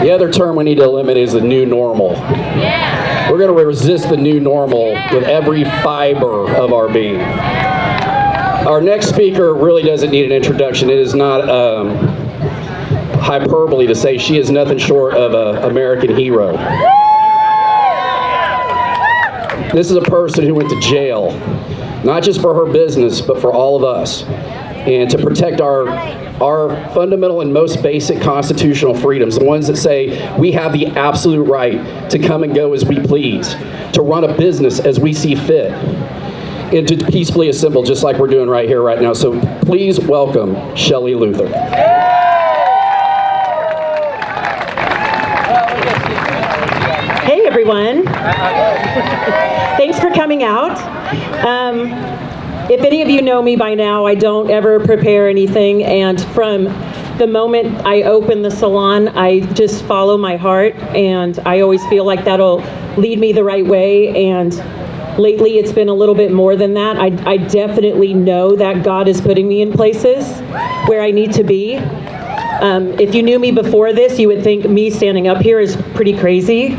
The other term we need to eliminate is the new normal. Yeah. We're going to resist the new normal with every fiber of our being. Our next speaker really doesn't need an introduction. It is not hyperbole to say she is nothing short of an American hero. This is a person who went to jail, not just for her business, but for all of us, and to protect our fundamental and most basic constitutional freedoms, the ones that say we have the absolute right to come and go as we please, to run a business as we see fit, and to peacefully assemble just like we're doing right here, right now. So please welcome Shelley Luther. Hey everyone. Thanks for coming out. If any of you know me by now, I don't ever prepare anything, and from the moment I open the salon, I just follow my heart, and I always feel like that'll lead me the right way. And lately it's been a little bit more than that. I definitely know that God is putting me in places where I need to be. If you knew me before this, you would think me standing up here is pretty crazy,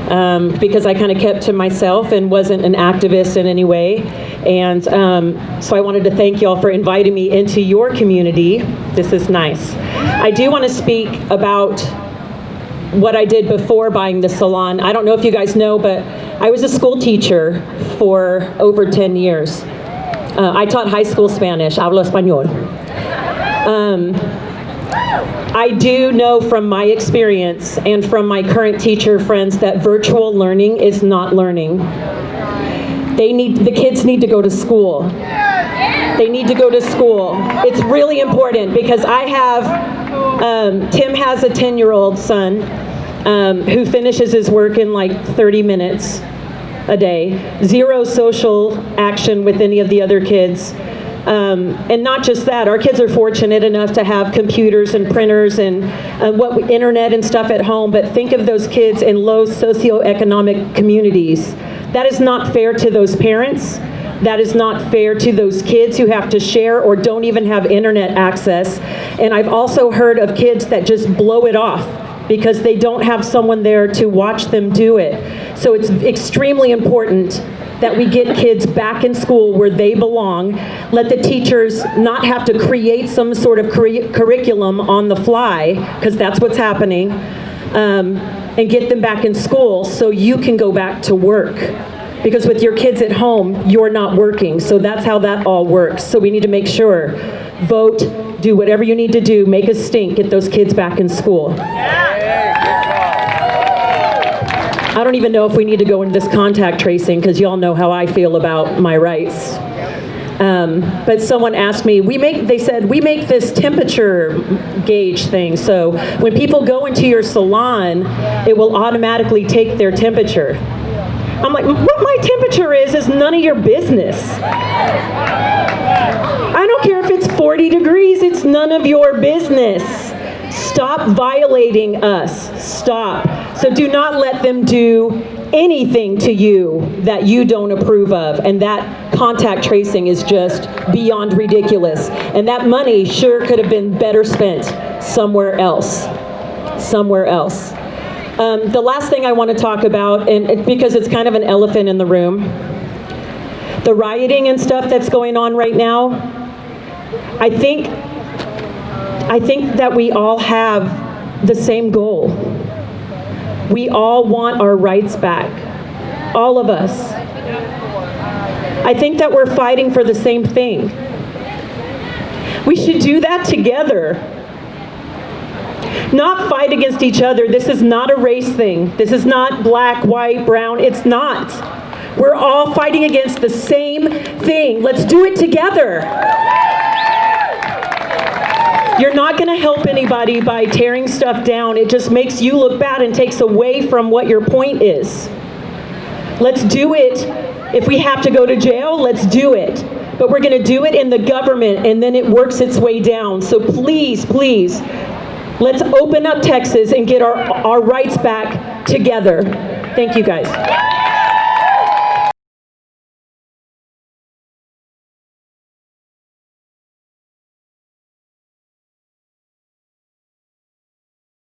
because I kind of kept to myself and wasn't an activist in any way. And so I wanted to thank y'all for inviting me into your community. This is nice. I do want to speak about what I did before buying the salon. I don't know if you guys know, but I was a school teacher for over 10 years. I taught high school Spanish, hablo español. I do know from my experience and from my current teacher friends that virtual learning is not learning. The kids need to go to school. They need to go to school. It's really important because Tim has a 10-year-old son who finishes his work in like 30 minutes a day. Zero social action with any of the other kids. And not just that, our kids are fortunate enough to have computers and printers and internet and stuff at home, but think of those kids in low socioeconomic communities. That is not fair to those parents. That is not fair to those kids who have to share or don't even have internet access. And I've also heard of kids that just blow it off because they don't have someone there to watch them do it. So it's extremely important that we get kids back in school where they belong. Let the teachers not have to create some sort of curriculum on the fly, because that's what's happening, and get them back in school so you can go back to work. Because with your kids at home, you're not working. So that's how that all works. So we need to make sure, vote, do whatever you need to do, make a stink, get those kids back in school. I don't even know if we need to go into this contact tracing because y'all know how I feel about my rights. But someone asked me, they said, we make this temperature gauge thing. So when people go into your salon, it will automatically take their temperature. I'm like, what my temperature is none of your business. I don't care if it's 40 degrees, it's none of your business. Stop violating us. Stop. So do not let them do anything to you that you don't approve of. And that contact tracing is just beyond ridiculous. And that money sure could have been better spent somewhere else. Somewhere else. The last thing I want to talk about, and because it's kind of an elephant in the room, the rioting and stuff that's going on right now, I think that we all have the same goal. We all want our rights back. All of us. I think that we're fighting for the same thing. We should do that together. Not fight against each other. This is not a race thing. This is not black, white, brown. It's not. We're all fighting against the same thing. Let's do it together. You're not going to help anybody by tearing stuff down. It just makes you look bad and takes away from what your point is. Let's do it. If we have to go to jail, let's do it. But we're going to do it in the government, and then it works its way down. So please, please, let's open up Texas and get our rights back together. Thank you, guys.